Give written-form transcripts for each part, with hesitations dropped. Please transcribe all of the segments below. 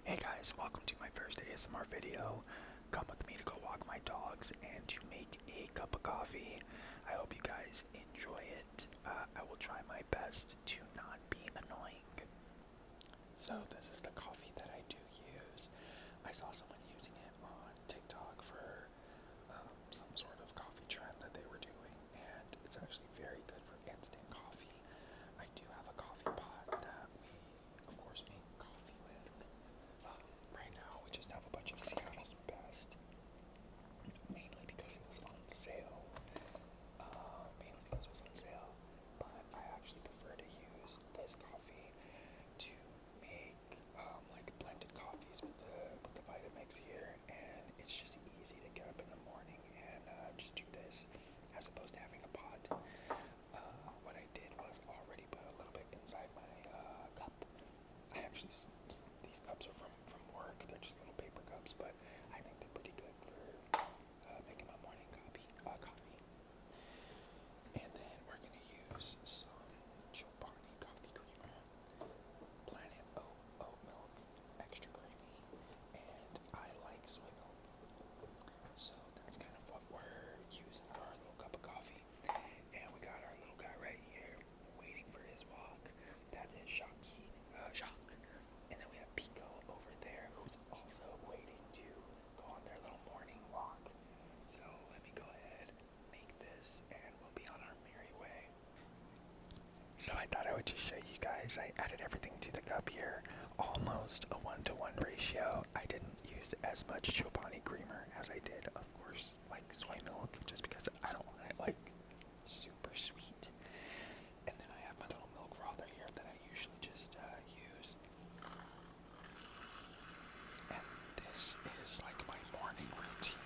Hey guys, welcome to my first ASMR video. Come with me to go walk my dogs and to make a cup of coffee. I hope you guys enjoy it. I will try my best to not be annoying. So this is the coffee that I do use. I saw someone using it on TikTok for some sort of coffee trend that they were doing, and it's actually very good for instant coffee. I do have a coffee pot that we, of course, make coffee with. Right now, we just have a bunch of Seattle's Best, mainly because it was on sale. But I actually prefer to use this coffee to make like blended coffees with the Vitamix here, and it's just easy to get up in the morning and just do this as opposed to having a pot. What I did was already put a little bit inside my cup. These cups are from work. They're just little paper cups, but I think they're pretty good for making my morning coffee. And then we're gonna use some Chobani coffee creamer, Planet oat milk, extra creamy, and I like soy milk. So that's kind of what we're using for our little cup of coffee. And we got our little guy right here waiting for his walk. That is Jacques. And then we have Pico over there who's also waiting to go on their little morning walk. So let me go ahead, make this, and we'll be on our merry way. So I thought I would just show you guys. I added everything to the cup here. Almost a 1-to-1 ratio. I didn't use as much Chobani creamer as I did, of course, like soy milk, just because I don't want it like super sweet. And then I have my little milk frother here that I usually just use. And this is like my morning routine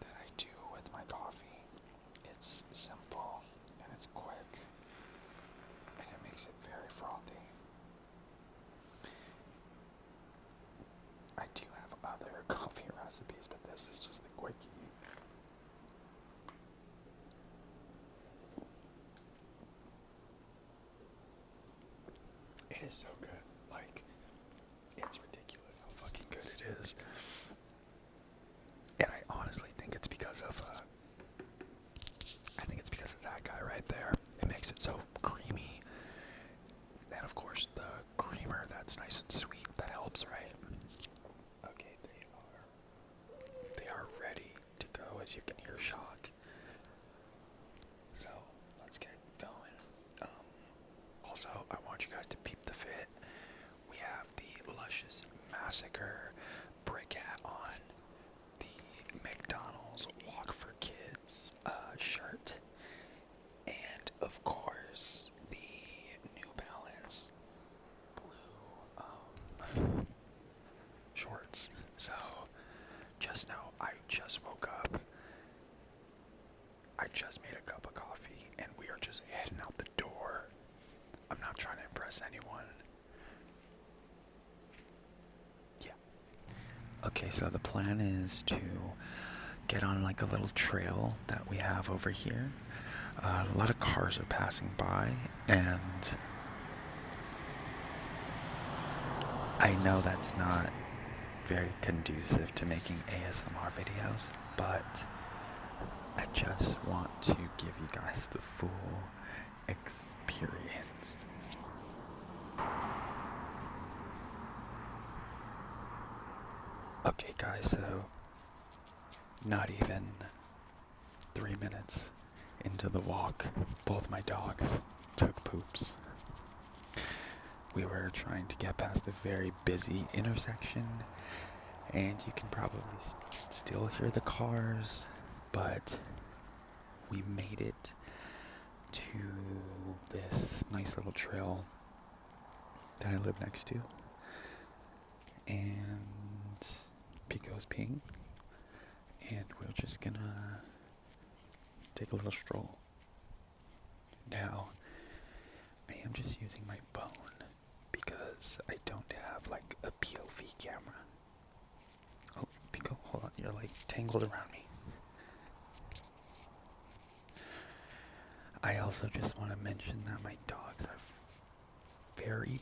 that I do with my coffee. It's simple and it's quick, and it makes it very frothy. I do have other coffee recipes, but this is just the quickie. It is so good. Like, it's ridiculous how fucking good it is. And I honestly think it's because of that guy right there. It makes it so creamy. And of course the creamer that's nice and sweet, that helps, right? Okay, they are ready to go, as you can hear Shock. So let's get going. Also, I want you guys to peep the fit. We have the Luscious Massacre brick hat on, the McDonald's Walk for Kids shirt, and of course the New Balance blue shorts. So just now, I just woke up. I just made a cup of coffee, and we are just heading out the door. I'm not trying to impress anyone. Yeah. Okay, so the plan is to get on like a little trail that we have over here. A lot of cars are passing by, and I know that's not very conducive to making ASMR videos, but I just want to give you guys the full experience. Okay guys, so not even 3 minutes into the walk, both my dogs took poops. We were trying to get past a very busy intersection, and you can probably still hear the cars, but we made it to this nice little trail that I live next to, and Pico's peeing, and we're just gonna take a little stroll. Now, I am just using my phone because I don't have like a POV camera. Oh, Pico, hold on, you're like tangled around me. I also just want to mention that my dogs are very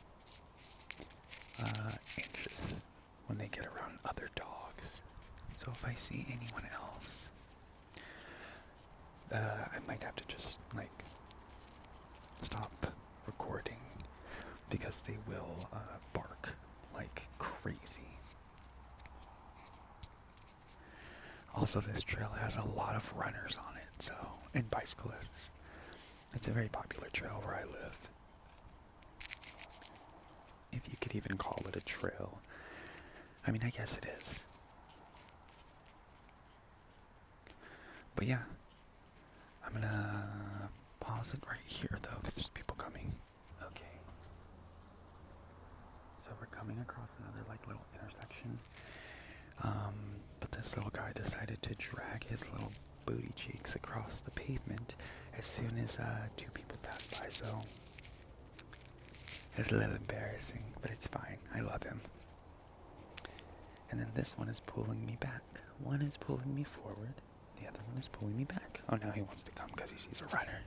around other dogs. So if I see anyone else, I might have to just like stop recording because they will bark like crazy. Also, this trail has a lot of runners on it, so, and bicyclists. It's a very popular trail where I live. If you could even call it a trail. I mean, I guess it is. But yeah, I'm gonna pause it right here though, because there's people coming. Okay. So we're coming across another like little intersection. But this little guy decided to drag his little booty cheeks across the pavement as soon as two people passed by, so it's a little embarrassing, but it's fine. I love him. And then this one is pulling me back. One is pulling me forward. The other one is pulling me back. Oh, now he wants to come because he sees a runner.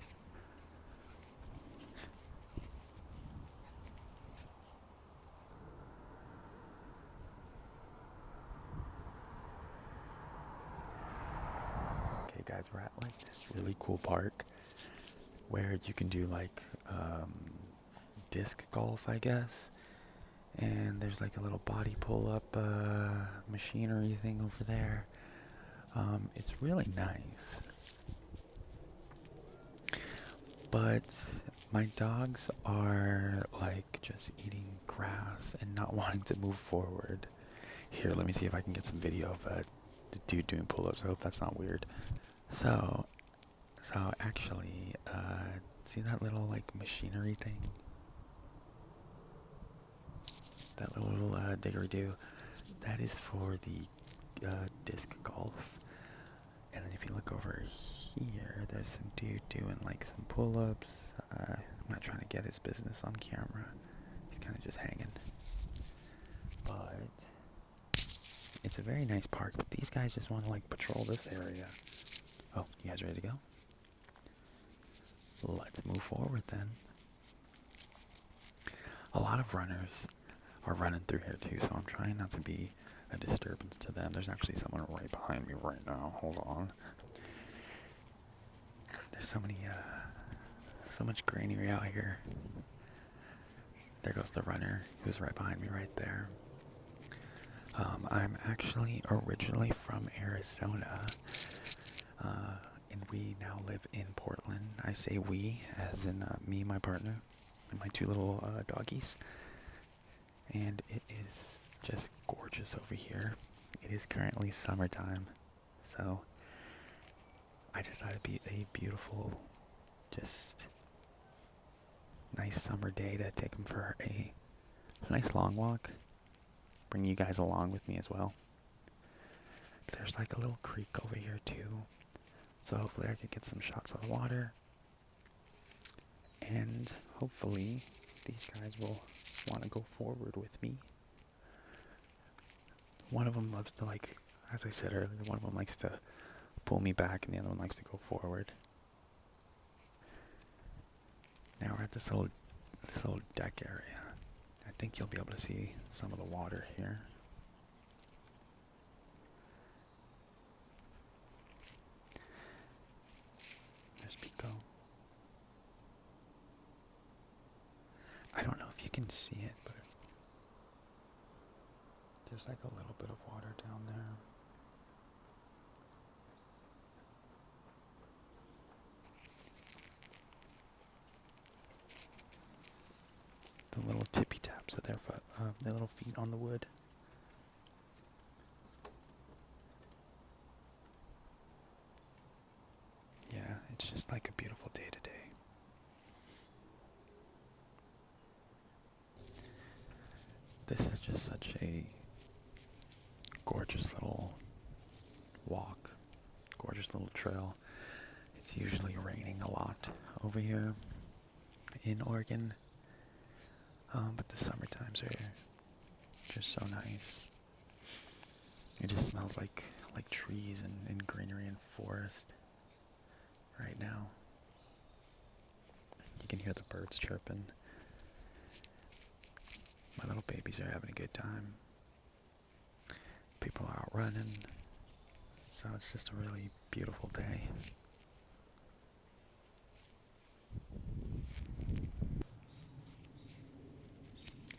Okay, guys, we're at like this really cool park where you can do like disc golf, I guess. And there's like a little body pull-up machinery thing over there. It's really nice. But my dogs are like just eating grass and not wanting to move forward. Here, let me see if I can get some video of the dude doing pull-ups. I hope that's not weird. So actually, see that little like machinery thing? That little didgeridoo? That is for the disc golf. And then if you look over here, there's some dude doing like some pull-ups. I'm not trying to get his business on camera. He's kind of just hanging. But it's a very nice park, but these guys just want to like patrol this area. Oh, you guys ready to go? Let's move forward then. A lot of runners are running through here too, so I'm trying not to be a disturbance to them. There's actually someone right behind me right now. Hold on. There's so much greenery out here. There goes the runner who's right behind me right there. I'm actually originally from Arizona, and we now live in Portland. I say we, as in me, my partner, and my two little doggies. And it is just gorgeous over here. It is currently summertime, so I just thought it'd be a beautiful, just nice summer day to take them for a nice long walk. Bring you guys along with me as well. There's like a little creek over here too, so hopefully I could get some shots of the water. And hopefully these guys will want to go forward with me. One of them loves to, like, as I said earlier, one of them likes to pull me back and the other one likes to go forward. Now we're at this little deck area. I think you'll be able to see some of the water here. There's Pico. I don't know if you can see it, but there's like a little bit of water down there. The little tippy taps of their little feet on the wood. Yeah, it's just like a beautiful day today. This is just such a gorgeous little walk, gorgeous little trail. It's usually raining a lot over here in Oregon, but the summer times are just so nice. It just smells like trees and greenery and forest right now. You can hear the birds chirping. My little babies are having a good time. People are out running. So it's just a really beautiful day.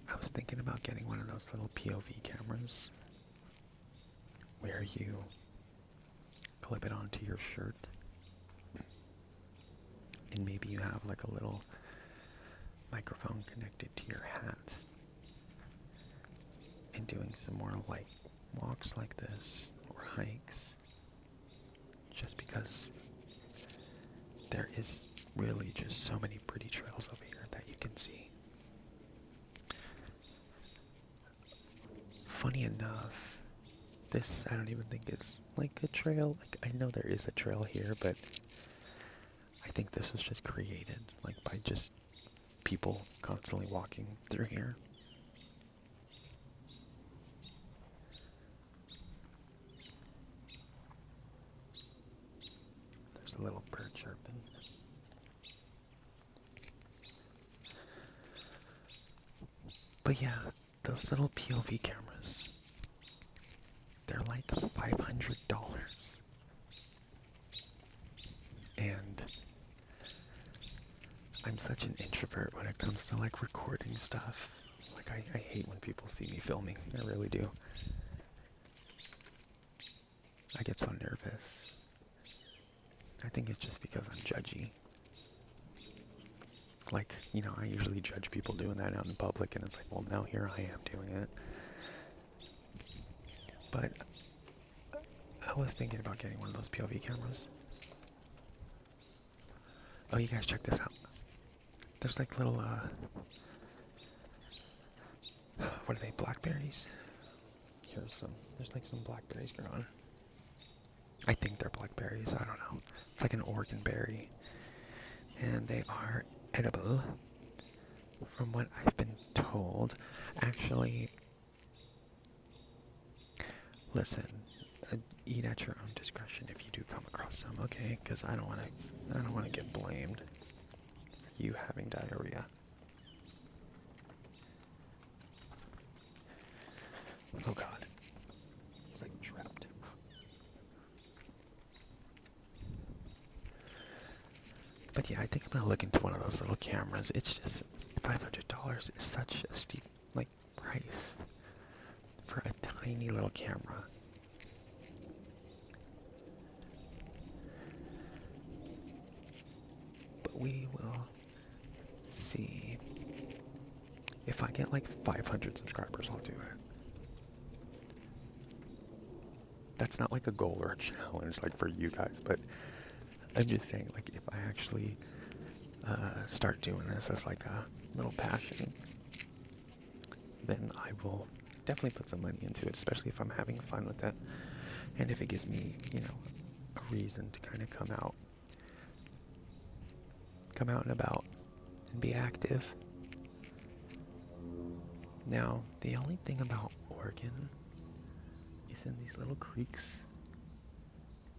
I was thinking about getting one of those little POV cameras where you clip it onto your shirt and maybe you have like a little microphone connected to your hat, and doing some more like walks like this or hikes, just because there is really just so many pretty trails over here that you can see. Funny enough, this I don't even think is like a trail. Like, I know there is a trail here, but I think this was just created like by just people constantly walking through here. There's a little bird chirping. But yeah, those little POV cameras, they're like $500. And I'm such an introvert when it comes to like recording stuff. Like, I hate when people see me filming. I really do. I get so nervous. I think it's just because I'm judgy. Like, you know, I usually judge people doing that out in public, and it's like, well, now here I am doing it. But I was thinking about getting one of those POV cameras. Oh, you guys check this out. There's like little, what are they, blackberries? There's like some blackberries growing. I think they're blackberries, I don't know. It's like an Oregon berry. And they are edible, from what I've been told. Actually, listen, eat at your own discretion if you do come across some, okay? Because I don't want to get blamed for you having diarrhea. Oh God, he's like trapped. But yeah, I think I'm gonna look into one of those little cameras. It's just $500 is such a steep like price for a tiny little camera. But we will see. If I get like 500 subscribers, I'll do it. That's not like a goal or a challenge like for you guys, but I'm just saying, like, if I actually start doing this as like a little passion, then I will definitely put some money into it, especially if I'm having fun with it. And if it gives me, you know, a reason to kind of come out and about and be active. Now, the only thing about Oregon is in these little creeks,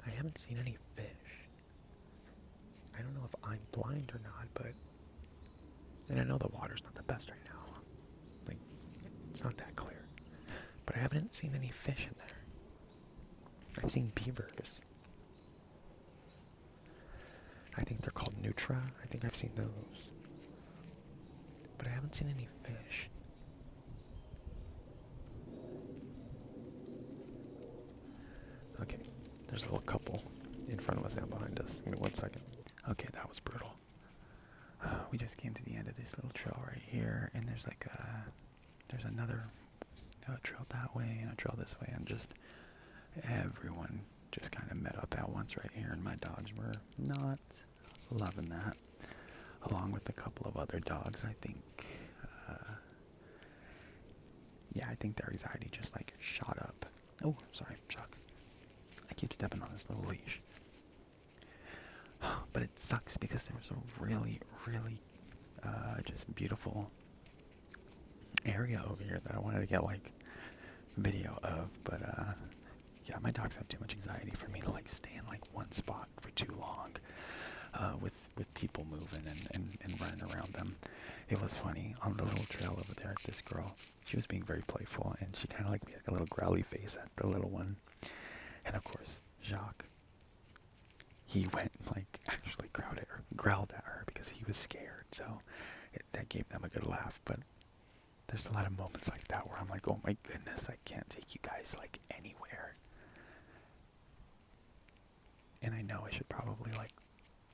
I haven't seen any fish. I don't know if I'm blind or not, but... And I know the water's not the best right now. Like, it's not that clear. But I haven't seen any fish in there. I've seen beavers. I think they're called Nutra. I think I've seen those. But I haven't seen any fish. Okay, there's a little couple in front of us and behind us. Give me 1 second. Okay, that was brutal. We just came to the end of this little trail right here, and there's like there's another trail that way and a trail this way, and just everyone just kind of met up at once right here, and my dogs were not loving that, along with a couple of other dogs. I think, yeah, I think their anxiety just like shot up. Oh, sorry, Chuck. I keep stepping on this little leash. But it sucks because there was a really, really just beautiful area over here that I wanted to get like video of, but yeah, my dogs have too much anxiety for me to like stay in like one spot for too long. with people moving and running around them. It was funny on the little trail over there. This girl, she was being very playful, and she kind of like made like a little growly face at the little one. And of course, Jacques, he went and like actually growled at her because he was scared. So that gave them a good laugh. But there's a lot of moments like that where I'm like, oh my goodness, I can't take you guys like anywhere. And I know I should probably like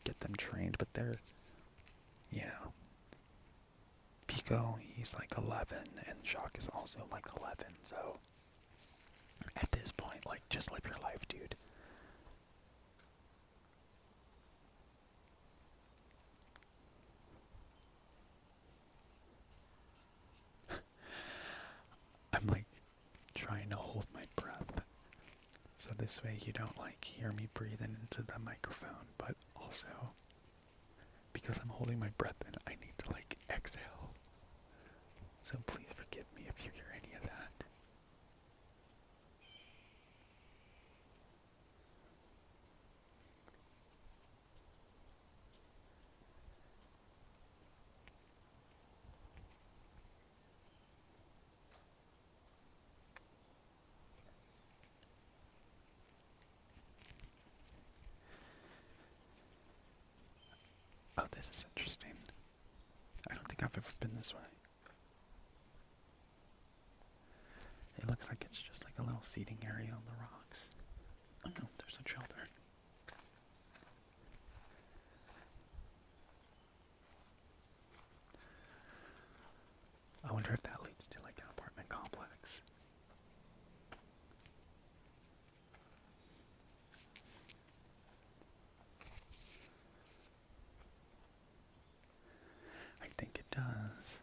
get them trained, but they're, you know, Pico, he's like 11, and Jacques is also like 11, so at this point, like, just live your life, dude. I'm like trying to hold my breath, so this way you don't like hear me breathing into the microphone, but also because I'm holding my breath and I need to like exhale. So please forgive me if you hear any of that. Oh, this is interesting. I don't think I've ever been this way. It looks like it's just like a little seating area on the rocks. Oh no, there's a trail there. I wonder if that leads to like an apartment complex. I think it does.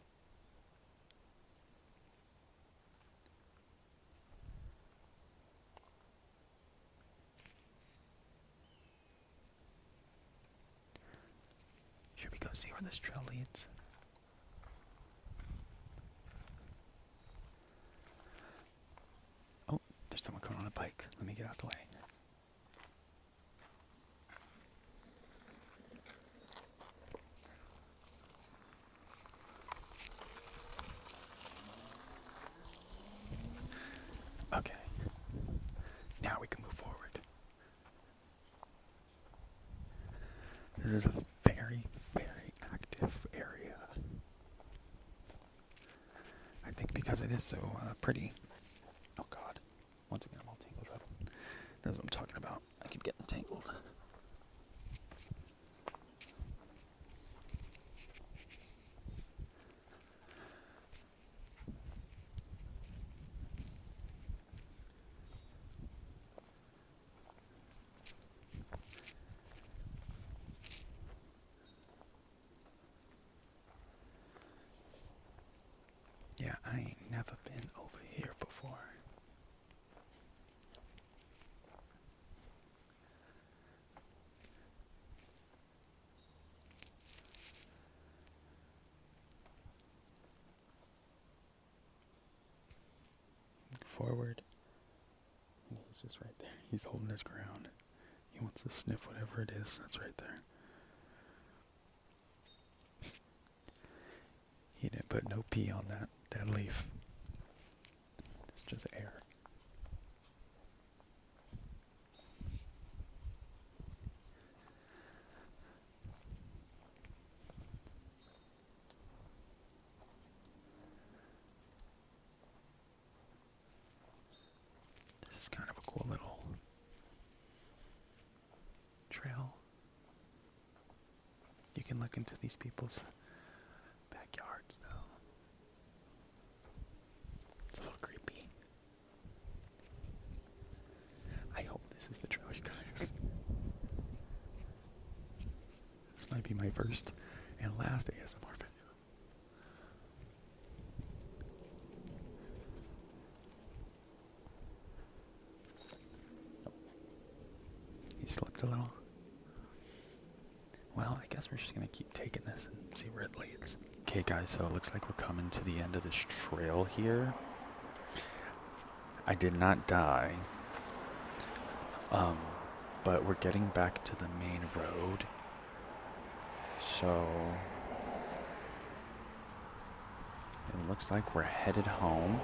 Should we go see where this trail leads? Oh, there's someone coming on a bike. Let me get out the way. Okay. Now we can move forward. This is a very, very active area. I think because it is so pretty. Oh god. Once again, I'm all tangled up. That's what I'm talking about. I keep getting tangled. Yeah, I ain't never been over here before. Forward. And he's just right there. He's holding his ground. He wants to sniff whatever it is that's right there. He didn't put no pee on that leaf. It's just air. This is kind of a cool little trail. You can look into these people's backyards, though. It's a little creepy. I hope this is the trail, you guys. This might be my first and last ASMR video. He slipped a little. Well, I guess we're just gonna keep taking this and see where it leads. Okay guys, so it looks like we're coming to the end of this trail here. I did not die. But we're getting back to the main road. So it looks like we're headed home.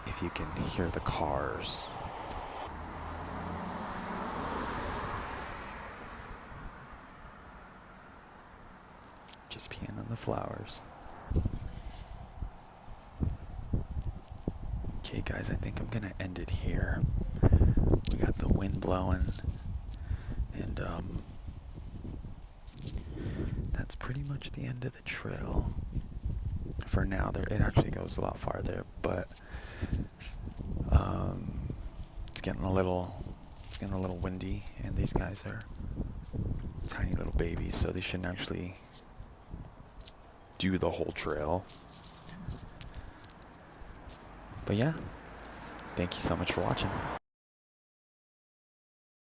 If you can hear the cars. Just peeing on the flowers. Okay, guys, I think I'm gonna end it here. We got the wind blowing, and that's pretty much the end of the trail. For now, it actually goes a lot farther, but it's getting a little windy, and these guys are tiny little babies, so they shouldn't actually do the whole trail. But yeah, thank you so much for watching.